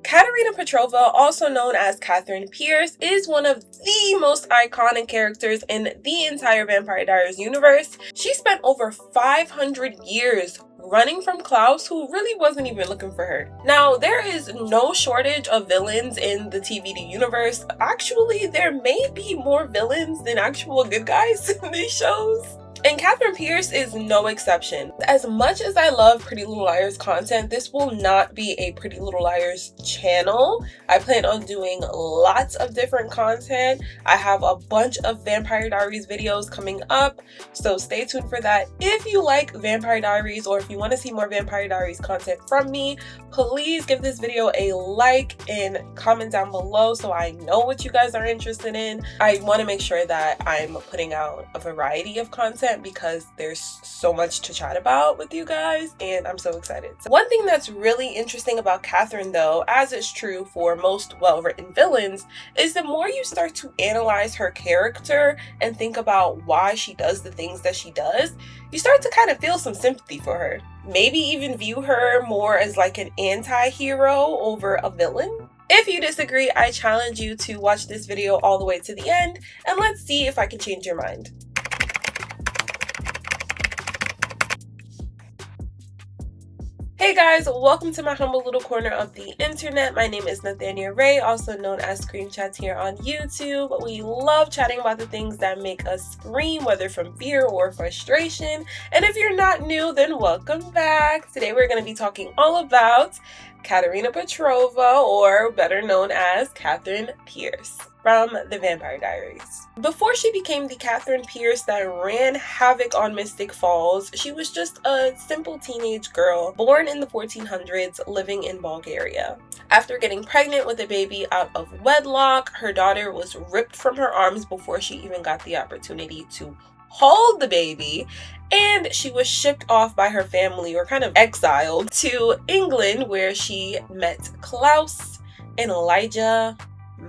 Katerina Petrova, also known as Katherine Pierce, is one of the most iconic characters in the entire Vampire Diaries universe. She spent over 500 years running from Klaus, who really wasn't even looking for her. Now, there is no shortage of villains in the TVD universe. Actually, there may be more villains than actual good guys in these shows. And Katherine Pierce is no exception. As much as I love Pretty Little Liars content, this will not be a Pretty Little Liars channel. I plan on doing lots of different content. I have a bunch of Vampire Diaries videos coming up, so stay tuned for that. If you like Vampire Diaries, or if you want to see more Vampire Diaries content from me, please give this video a like and comment down below so I know what you guys are interested in. I want to make sure that I'm putting out a variety of content because there's so much to chat about with you guys, and I'm so excited. So one thing that's really interesting about Katherine, though, as is true for most well-written villains, is the more you start to analyze her character and think about why she does the things that she does, you start to kind of feel some sympathy for her. Maybe even view her more as like an anti-hero over a villain. If you disagree, I challenge you to watch this video all the way to the end, and let's see if I can change your mind. Hey guys, welcome to my humble little corner of the internet. My name is Nathania Ray, also known as Scream Chats here on YouTube. We love chatting about the things that make us scream, whether from fear or frustration. And if you're not new, then welcome back. Today we're going to be talking all about Katerina Petrova, or better known as Katherine Pierce, from the Vampire Diaries. Before she became the Katherine Pierce that ran havoc on Mystic Falls, she was just a simple teenage girl born in the 1400s living in Bulgaria. After getting pregnant with a baby out of wedlock, her daughter was ripped from her arms before she even got the opportunity to hold the baby, and she was shipped off by her family, or kind of exiled, to England, where she met Klaus and Elijah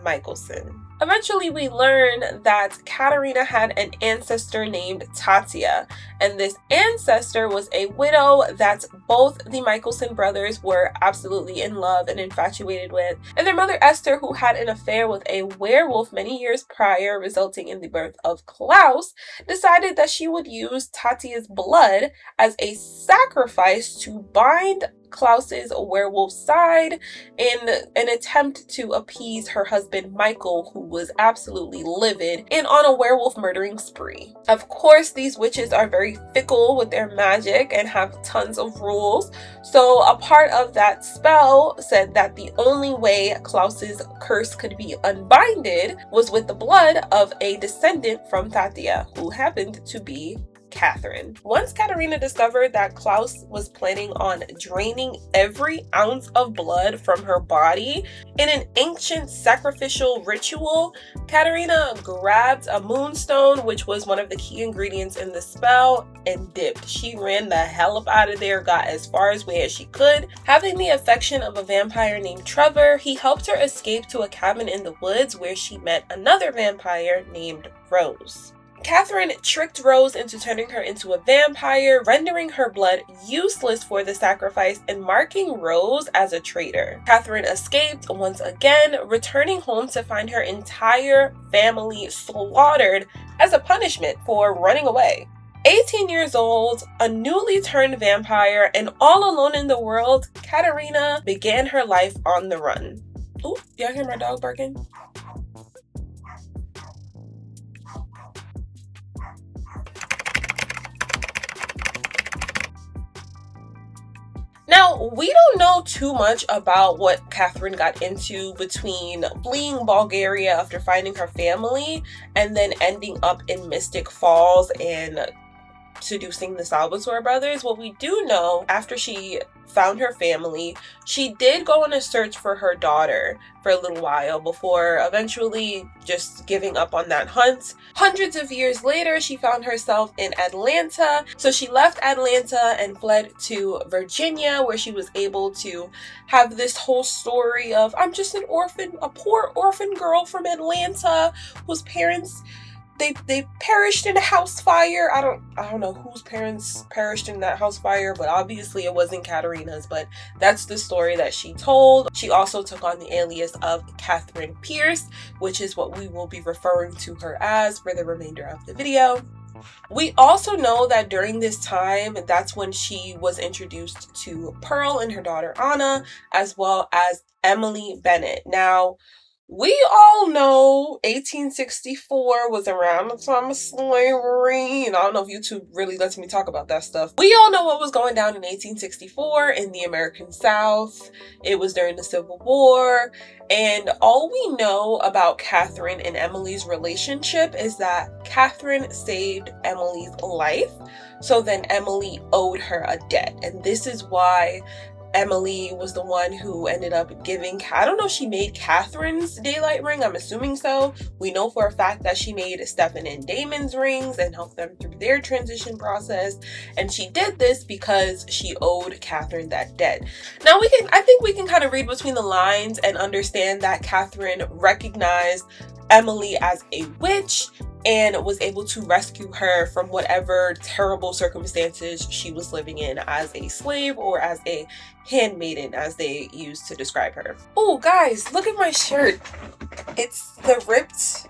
Mikaelson. Eventually, we learn that Katerina had an ancestor named Tatia, and this ancestor was a widow that both the Mikaelson brothers were absolutely in love and infatuated with, and their mother Esther, who had an affair with a werewolf many years prior, resulting in the birth of Klaus, decided that she would use Tatia's blood as a sacrifice to bind Klaus's werewolf side in an attempt to appease her husband Michael, who was absolutely livid and on a werewolf murdering spree. Of course, these witches are very fickle with their magic and have tons of rules, so a part of that spell said that the only way Klaus's curse could be unbinded was with the blood of a descendant from Tatia, who happened to be Katherine. Once Katerina discovered that Klaus was planning on draining every ounce of blood from her body in an ancient sacrificial ritual, Katerina grabbed a moonstone, which was one of the key ingredients in the spell, and dipped. She ran the hell up out of there, got as far away as she could. Having the affection of a vampire named Trevor, he helped her escape to a cabin in the woods where she met another vampire named Rose. Katherine tricked Rose into turning her into a vampire, rendering her blood useless for the sacrifice and marking Rose as a traitor. Katherine escaped once again, returning home to find her entire family slaughtered as a punishment for running away. 18 years old, a newly turned vampire, and all alone in the world, Katerina began her life on the run. Ooh, y'all hear my dog barking? Now, we don't know too much about what Katherine got into between fleeing Bulgaria after finding her family and then ending up in Mystic Falls and seducing the Salvatore brothers. What we do know, after she found her family, she did go on a search for her daughter for a little while before eventually just giving up on that hunt. Hundreds of years later, she found herself in Atlanta. So she left Atlanta and fled to Virginia, where she was able to have this whole story of, I'm just an orphan, a poor orphan girl from Atlanta whose parents they perished in a house fire. I don't know whose parents perished in that house fire, but obviously it wasn't Katerina's, but that's the story that she told. She also took on the alias of Katherine Pierce, which is what we will be referring to her as for the remainder of the video. We also know that during this time, that's when she was introduced to Pearl and her daughter Anna, as well as Emily Bennett. Now, we all know 1864 was around the time of slavery, and I don't know if YouTube really lets me talk about that stuff. We all know what was going down in 1864 in the American South. It was during the Civil War, and all we know about Katherine and Emily's relationship is that Katherine saved Emily's life, so then Emily owed her a debt, and this is why Emily was the one who ended up giving, I don't know if she made Katherine's daylight ring, I'm assuming so. We know for a fact that she made Stefan and Damon's rings and helped them through their transition process, and she did this because she owed Katherine that debt. Now I think we can kind of read between the lines and understand that Katherine recognized Emily as a witch and was able to rescue her from whatever terrible circumstances she was living in as a slave or as a handmaiden, as they used to describe her. Oh, guys, look at my shirt. It's the Ripped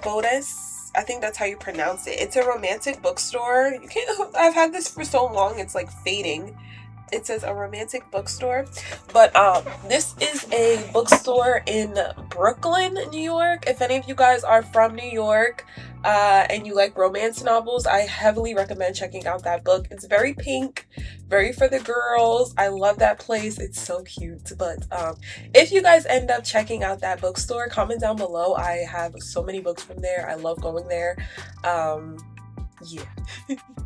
Bodice. I think that's how you pronounce it. It's a romantic bookstore. You can't. I've had this for so long, it's like fading. It says a romantic bookstore, but this is a bookstore in Brooklyn, New York. If any of you guys are from New York and you like romance novels, I heavily recommend checking out that book. It's very pink, very for the girls. I love that place. It's so cute. But if you guys end up checking out that bookstore, comment down below. I have so many books from there. I love going there. Yeah.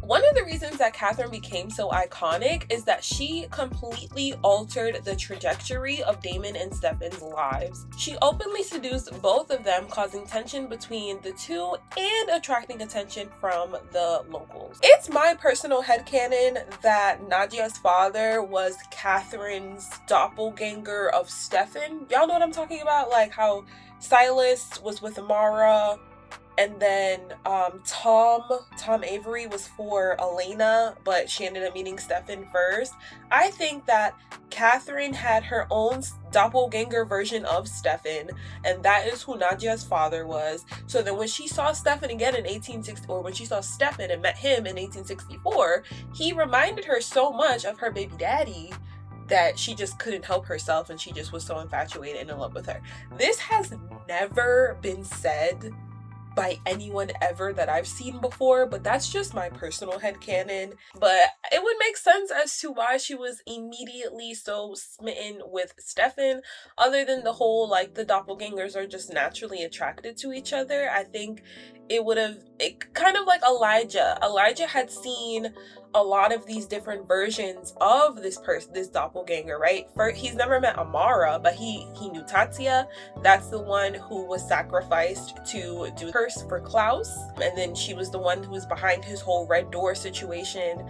One of the reasons that Katherine became so iconic is that she completely altered the trajectory of Damon and Stefan's lives. She openly seduced both of them, causing tension between the two and attracting attention from the locals. It's my personal headcanon that Nadia's father was Katherine's doppelganger of Stefan. Y'all know what I'm talking about? Like how Silas was with Amara, and then Tom Avery was for Elena, but she ended up meeting Stefan first. I think that Katherine had her own doppelganger version of Stefan, and that is who Nadia's father was. So then when she saw Stefan again in 1860, or when she saw Stefan and met him in 1864, he reminded her so much of her baby daddy that she just couldn't help herself, and she just was so infatuated and in love with her. This has never been said by anyone ever that I've seen before, but that's just my personal headcanon. But it would make sense as to why she was immediately so smitten with Stefan, other than the whole like the doppelgangers are just naturally attracted to each other. I think it kind of like Elijah had seen a lot of these different versions of this doppelganger, right? He's never met Amara, but he knew Tatia. That's the one who was sacrificed to do the curse for Klaus, and then she was the one who was behind his whole red door situation.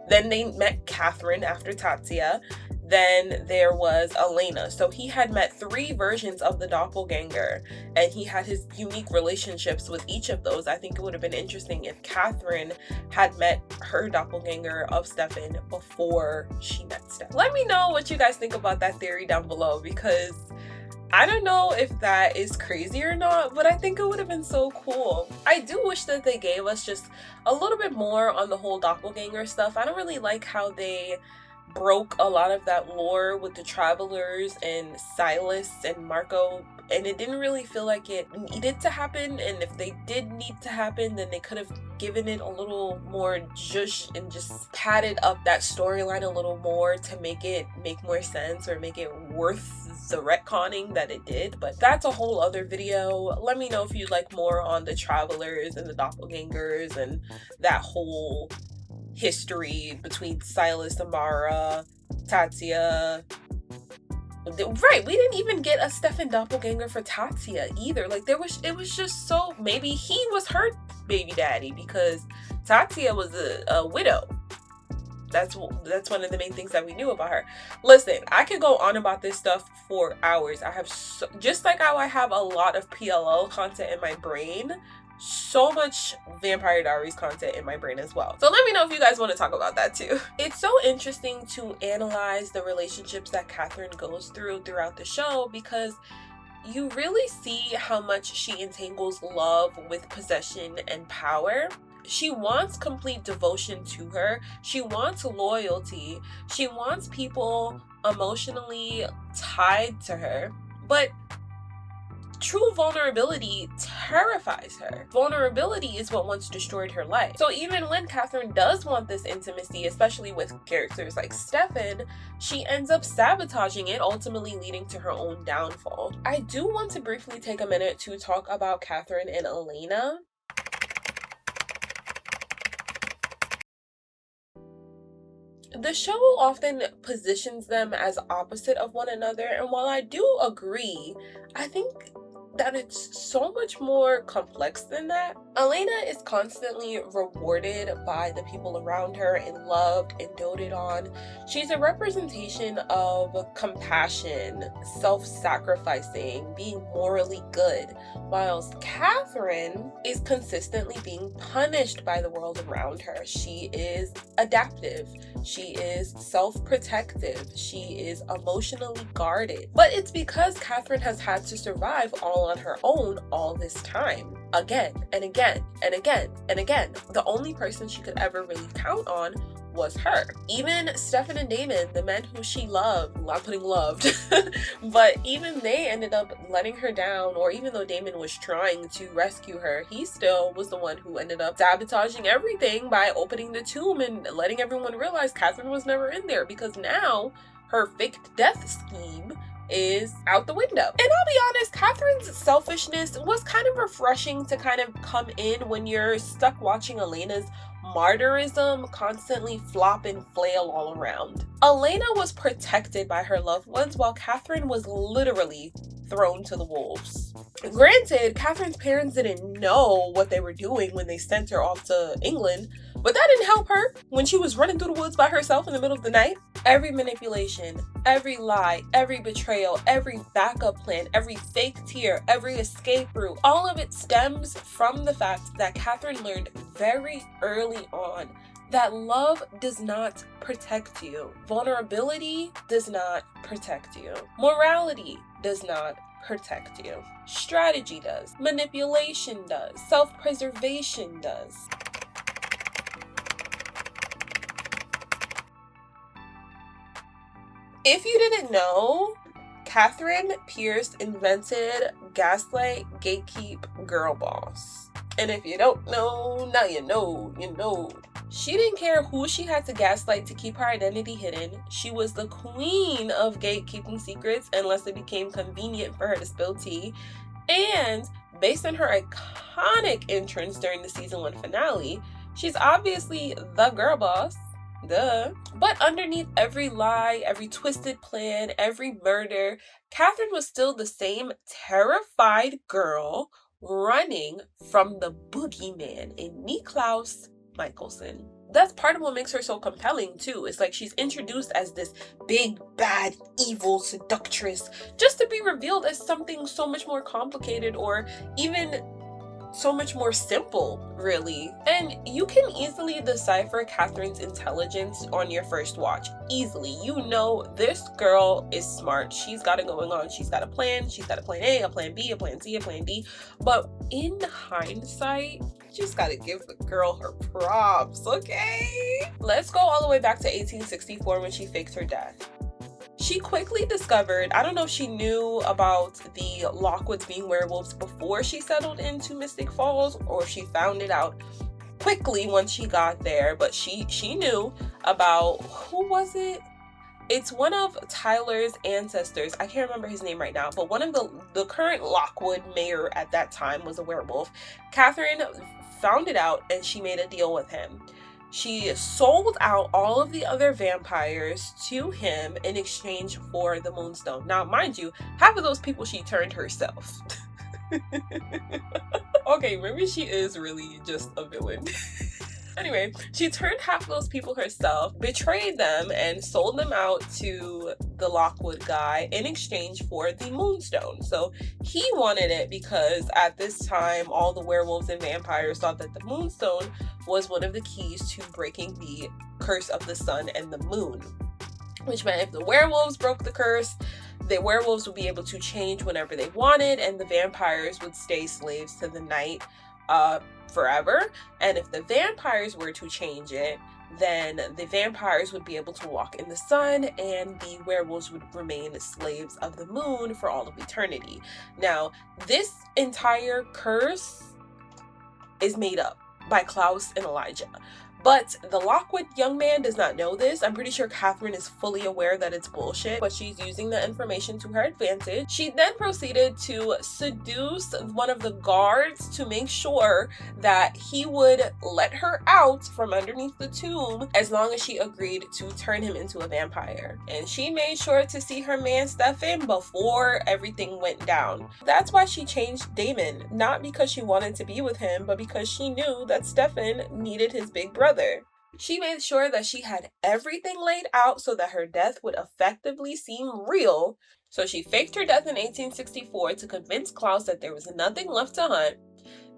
Then they met Katherine after Tatia. Then there was Elena. So he had met 3 versions of the doppelganger, and he had his unique relationships with each of those. I think it would have been interesting if Katherine had met her doppelganger of Stefan before she met Stefan. Let me know what you guys think about that theory down below, because I don't know if that is crazy or not, but I think it would have been so cool. I do wish that they gave us just a little bit more on the whole doppelganger stuff. I don't really like how they broke a lot of that lore with the travelers and Silas and Marco, and it didn't really feel like it needed to happen. And if they did need to happen, then they could have given it a little more zhuzh and just padded up that storyline a little more to make it make more sense or make it worth the retconning that it did. But that's a whole other video. Let me know if you'd like more on the travelers and the doppelgangers and that whole history between Silas, Amara, Tatia. Right, we didn't even get a Stefan doppelganger for Tatia either. Like it was just so, maybe he was her baby daddy because Tatia was a widow. That's one of the main things that we knew about her. Listen, I could go on about this stuff for hours. I have just like how I have a lot of PLL content in my brain, so much Vampire Diaries content in my brain as well. So let me know if you guys want to talk about that too. It's so interesting to analyze the relationships that Katherine goes throughout the show, because you really see how much she entangles love with possession and power. She wants complete devotion to her. She wants loyalty. She wants people emotionally tied to her. But true vulnerability terrifies her. Vulnerability is what once destroyed her life. So even when Katherine does want this intimacy, especially with characters like Stefan, she ends up sabotaging it, ultimately leading to her own downfall. I do want to briefly take a minute to talk about Katherine and Elena. The show often positions them as opposite of one another, and while I do agree, I think that it's so much more complex than that. Elena is constantly rewarded by the people around her and loved and doted on. She's a representation of compassion, self-sacrificing, being morally good, whilst Katherine is consistently being punished by the world around her. She is adaptive. She is self-protective. She is emotionally guarded. But it's because Katherine has had to survive all on her own all this time. Again and again and again and again. The only person she could ever really count on was her. Even Stefan and Damon, the men who she loved, I'm putting loved, but even they ended up letting her down, or even though Damon was trying to rescue her, he still was the one who ended up sabotaging everything by opening the tomb and letting everyone realize Katherine was never in there, because now her faked death scheme is out the window. And I'll be honest, Katherine's selfishness was kind of refreshing to kind of come in when you're stuck watching Elena's martyrism constantly flop and flail all around. Elena was protected by her loved ones, while Katherine was literally thrown to the wolves. Granted, Katherine's parents didn't know what they were doing when they sent her off to England, but that didn't help her when she was running through the woods by herself in the middle of the night. Every manipulation, every lie, every betrayal, every backup plan, every fake tear, every escape route, all of it stems from the fact that Katherine learned very early on that love does not protect you. Vulnerability does not protect you. Morality does not protect you. Strategy does. Manipulation does. Self-preservation does. If you didn't know, Katherine Pierce invented gaslight, gatekeep, girl boss. And if you don't know, now you know, you know. She didn't care who she had to gaslight to keep her identity hidden. She was the queen of gatekeeping secrets unless it became convenient for her to spill tea. And based on her iconic entrance during the season 1 finale, she's obviously the girl boss. Duh. But underneath every lie, every twisted plan, every murder, Katherine was still the same terrified girl running from the boogeyman in Klaus Mikaelson. That's part of what makes her so compelling too. It's like she's introduced as this big, bad, evil seductress just to be revealed as something so much more complicated, or even so much more simple, really. And you can easily decipher Katherine's intelligence on your first watch. Easily. You know this girl is smart. She's got it going on. She's got a plan. She's got a plan A, a plan B, a plan C, a plan D. But in hindsight, you just gotta give the girl her props, okay? Let's go all the way back to 1864 when she faked her death. She quickly discovered, I don't know if she knew about the Lockwoods being werewolves before she settled into Mystic Falls, or if she found it out quickly once she got there, but she knew about, who was it? It's one of Tyler's ancestors. I can't remember his name right now, but one of the current Lockwood mayor at that time was a werewolf. Katherine found it out and she made a deal with him. She sold out all of the other vampires to him in exchange for the Moonstone. Now, mind you, half of those people she turned herself. Okay, maybe she is really just a villain. Anyway, she turned half those people herself, betrayed them, and sold them out to the Lockwood guy in exchange for the Moonstone. So he wanted it because at this time, all the werewolves and vampires thought that the Moonstone was one of the keys to breaking the curse of the sun and the moon. Which meant if the werewolves broke the curse, the werewolves would be able to change whenever they wanted, and the vampires would stay slaves to the night forever. And if the vampires were to change it, then the vampires would be able to walk in the sun, and the werewolves would remain slaves of the moon for all of eternity. Now, this entire curse is made up by Klaus and Elijah. But the Lockwood young man does not know this. I'm pretty sure Katherine is fully aware that it's bullshit, but she's using the information to her advantage. She then proceeded to seduce one of the guards to make sure that he would let her out from underneath the tomb as long as she agreed to turn him into a vampire. And she made sure to see her man Stefan before everything went down. That's why she changed Damon, not because she wanted to be with him, but because she knew that Stefan needed his big brother. She made sure that she had everything laid out so that her death would effectively seem real. So she faked her death in 1864 to convince Klaus that there was nothing left to hunt.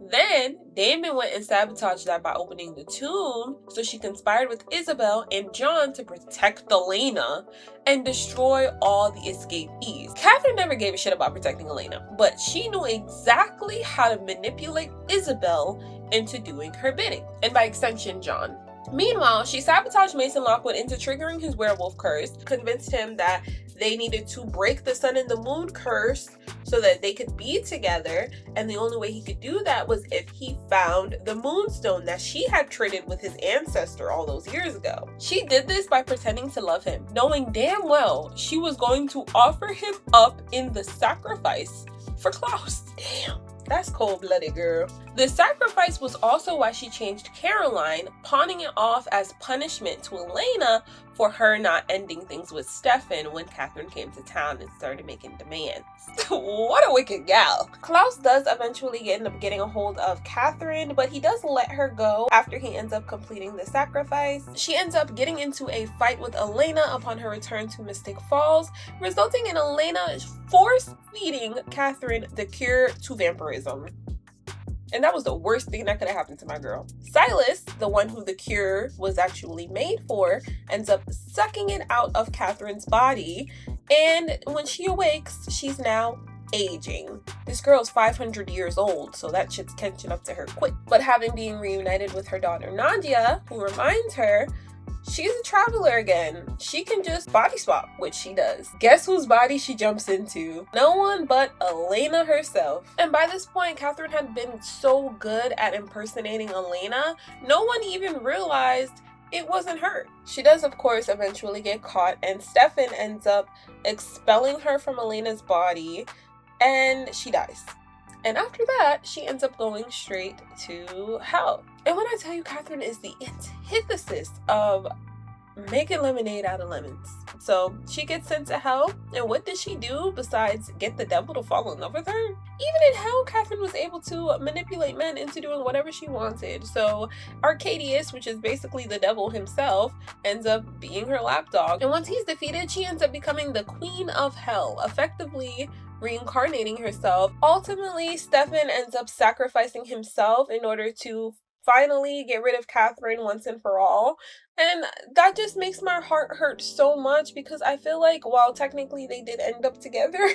Then Damon went and sabotaged that by opening the tomb, so she conspired with Isabel and John to protect Elena and destroy all the escapees. Katherine never gave a shit about protecting Elena, but she knew exactly how to manipulate Isabel into doing her bidding, and by extension, John. Meanwhile, she sabotaged Mason Lockwood into triggering his werewolf curse, convinced him that they needed to break the sun and the moon curse so that they could be together, and the only way he could do that was if he found the Moonstone that she had traded with his ancestor all those years ago. She did this by pretending to love him, knowing damn well she was going to offer him up in the sacrifice for Klaus. Damn. That's cold-blooded, girl. The sacrifice was also why she changed Caroline, pawning it off as punishment to Elena for her not ending things with Stefan when Katherine came to town and started making demands. What a wicked gal. Klaus does eventually end up getting a hold of Katherine, but he does let her go after he ends up completing the sacrifice. She ends up getting into a fight with Elena upon her return to Mystic Falls, resulting in Elena force-feeding Katherine the cure to vampirism. And that was the worst thing that could have happened to my girl. Silas, the one who the cure was actually made for, ends up sucking it out of Katherine's body. And when she awakes, she's now aging. This girl's 500 years old, so that shit's catching up to her quick. But having been reunited with her daughter Nadia, who reminds her she's a traveler again. She can just body swap, which she does. Guess whose body she jumps into? No one but Elena herself. And by this point, Katherine had been so good at impersonating Elena, no one even realized it wasn't her. She does, of course, eventually get caught, and Stefan ends up expelling her from Elena's body, and she dies. And after that, she ends up going straight to hell. And when I tell you, Katherine is the antithesis of making lemonade out of lemons. So she gets sent to hell, and what does she do besides get the devil to fall in love with her? Even in hell, Katherine was able to manipulate men into doing whatever she wanted. So Arcadius, which is basically the devil himself, ends up being her lapdog. And once he's defeated, she ends up becoming the queen of hell, effectively reincarnating herself. Ultimately, Stefan ends up sacrificing himself in order to finally get rid of Katherine once and for all. And that just makes my heart hurt so much, because I feel like while technically they did end up together,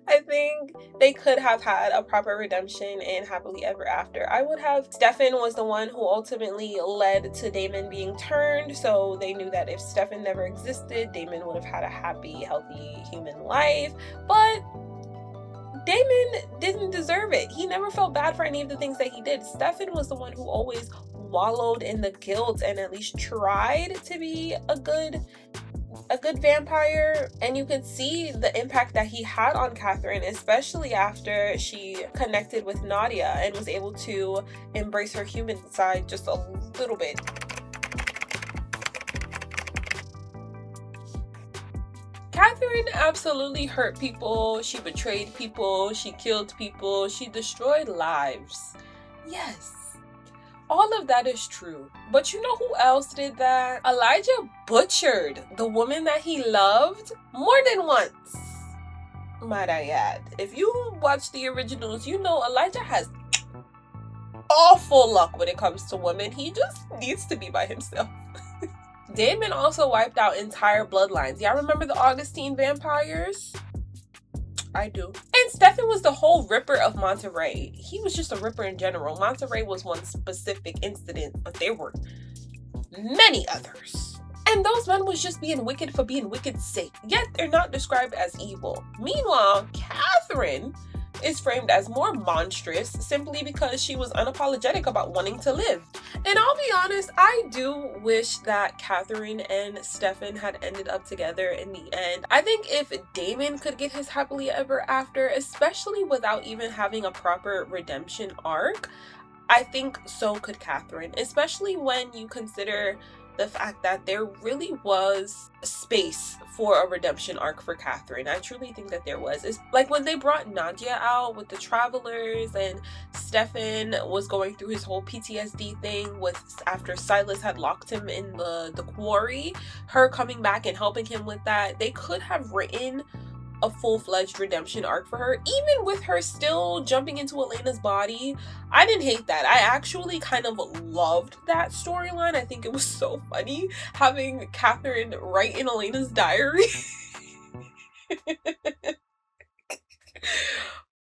I think they could have had a proper redemption and happily ever after. I would have. Stefan was the one who ultimately led to Damon being turned, so they knew that if Stefan never existed, Damon would have had a happy, healthy human life. But Damon didn't deserve it. He never felt bad for any of the things that he did. Stefan was the one who always wallowed in the guilt and at least tried to be a good vampire. And you could see the impact that he had on Katherine, especially after she connected with Nadia and was able to embrace her human side just a little bit. Katherine absolutely hurt people. She betrayed people. She killed people. She destroyed lives. Yes. All of that is true. But you know who else did that? Elijah butchered the woman that he loved more than once, might I add. If you watch the originals, you know Elijah has awful luck when it comes to women. He just needs to be by himself. Damon also wiped out entire bloodlines. Y'all remember the Augustine vampires? I do. And Stefan was the whole ripper of Monterey. He was just a ripper in general. Monterey was one specific incident, but there were many others. And those men was just being wicked for being wicked's sake. Yet they're not described as evil. Meanwhile, Katherine is framed as more monstrous simply because she was unapologetic about wanting to live. And I'll be honest, I do wish that Katherine and Stefan had ended up together in the end. I think if Damon could get his happily ever after, especially without even having a proper redemption arc, I think so could Katherine, especially when you consider the fact that there really was space for a redemption arc for Katherine. I truly think that there was. It's like when they brought Nadia out with the travelers and Stefan was going through his whole PTSD thing with after Silas had locked him in the quarry, her coming back and helping him with that. They could have written a full-fledged redemption arc for her, even with her still jumping into Elena's body. I didn't hate that. I actually kind of loved that storyline. I think it was so funny having Katherine write in Elena's diary.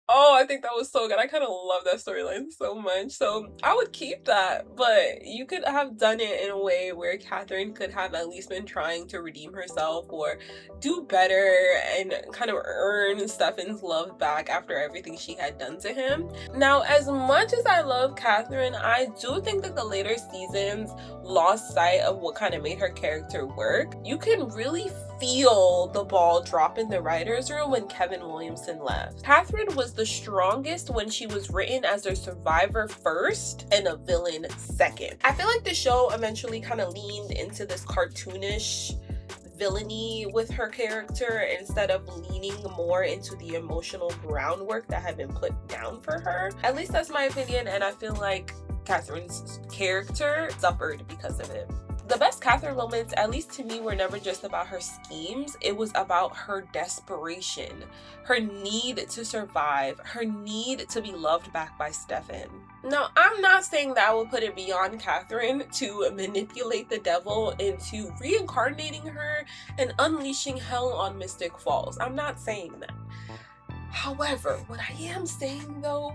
Oh, I think that was so good. I kind of love that storyline so much. So I would keep that, but you could have done it in a way where Katherine could have at least been trying to redeem herself or do better and kind of earn Stefan's love back after everything she had done to him. Now, as much as I love Katherine, I do think that the later seasons lost sight of what kind of made her character work. You can really feel the ball drop in the writer's room when Kevin Williamson left. Katherine was the strongest when she was written as a survivor first and a villain second. I feel like the show eventually kind of leaned into this cartoonish villainy with her character instead of leaning more into the emotional groundwork that had been put down for her. At least that's my opinion, and I feel like Katherine's character suffered because of it. The best Katherine moments, at least to me, were never just about her schemes. It was about her desperation, her need to survive, her need to be loved back by Stefan. Now, I'm not saying that I would put it beyond Katherine to manipulate the devil into reincarnating her and unleashing hell on Mystic Falls. I'm not saying that. However, what I am saying though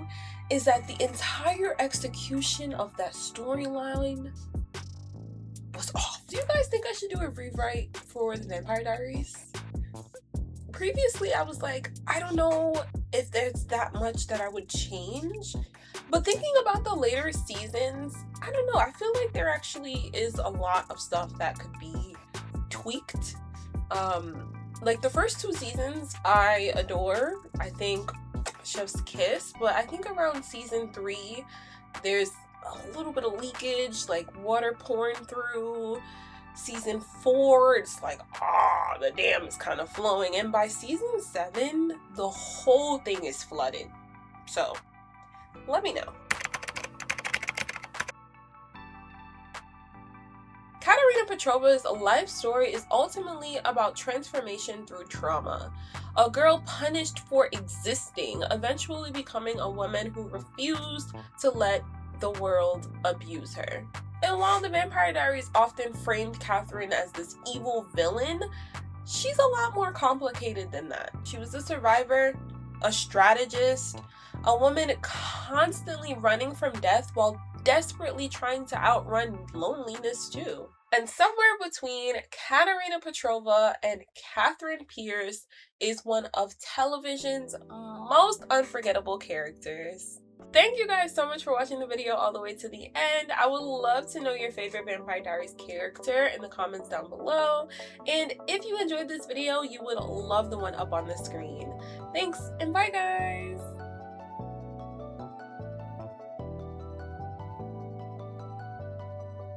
is that the entire execution of that storyline was off. Do you guys think I should do a rewrite for the Vampire Diaries? Previously, I was like, I don't know if there's that much that I would change. But thinking about the later seasons, I don't know. I feel like there actually is a lot of stuff that could be tweaked. Like the first 2 seasons, I adore. I think Chef's Kiss. But I think around season 3, there's a little bit of leakage, like water pouring through. Season 4, it's like, the dam is kind of flowing. And by season 7, the whole thing is flooded. So, let me know. Katerina Petrova's life story is ultimately about transformation through trauma. A girl punished for existing, eventually becoming a woman who refused to let the world abuse her. And while the Vampire Diaries often framed Katherine as this evil villain, she's a lot more complicated than that. She was a survivor, a strategist, a woman constantly running from death while desperately trying to outrun loneliness too. And somewhere between Katerina Petrova and Katherine Pierce is one of television's most unforgettable characters. Thank you guys so much for watching the video all the way to the end. I would love to know your favorite Vampire Diaries character in the comments down below. And if you enjoyed this video, you would love the one up on the screen. Thanks, and bye guys!